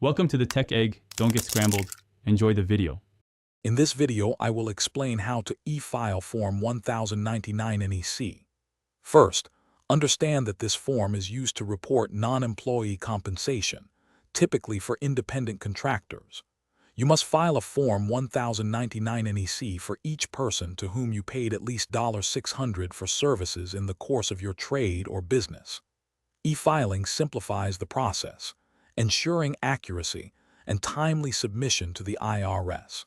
Welcome to the Tech Egg. Don't get scrambled. Enjoy the video. In this video, I will explain how to e-file Form 1099 NEC. First, understand that this form is used to report non-employee compensation, typically for independent contractors. You must file a Form 1099 NEC for each person to whom you paid at least $600 for services in the course of your trade or business. E-filing simplifies the process, ensuring accuracy and timely submission to the IRS.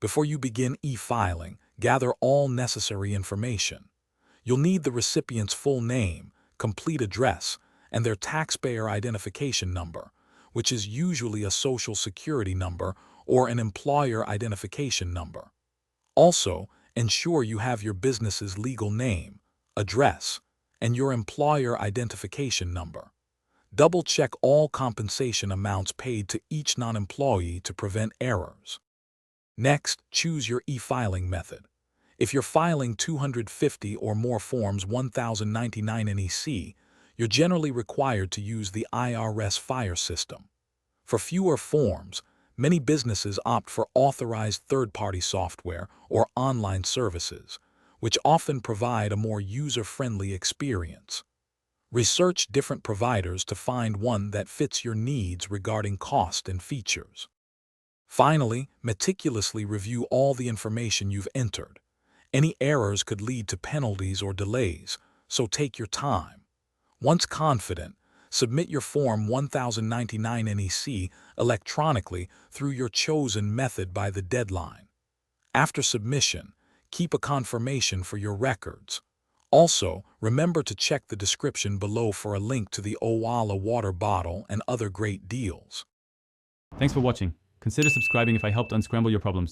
Before you begin e-filing, gather all necessary information. You'll need the recipient's full name, complete address, and their taxpayer identification number, which is usually a social security number or an employer identification number. Also, ensure you have your business's legal name, address, and your employer identification number. Double-check all compensation amounts paid to each non-employee to prevent errors. Next, choose your e-filing method. If you're filing 250 or more Forms 1099 NEC, you're generally required to use the IRS Fire system. For fewer forms, many businesses opt for authorized third-party software or online services, which often provide a more user-friendly experience. Research different providers to find one that fits your needs regarding cost and features. Finally, meticulously review all the information you've entered. Any errors could lead to penalties or delays, so take your time. Once confident, submit your Form 1099 NEC electronically through your chosen method by the deadline. After submission, keep a confirmation for your records. Also, remember to check the description below for a link to the Efile water bottle and other great deals. Thanks for watching. Consider subscribing if I helped unscramble your problems.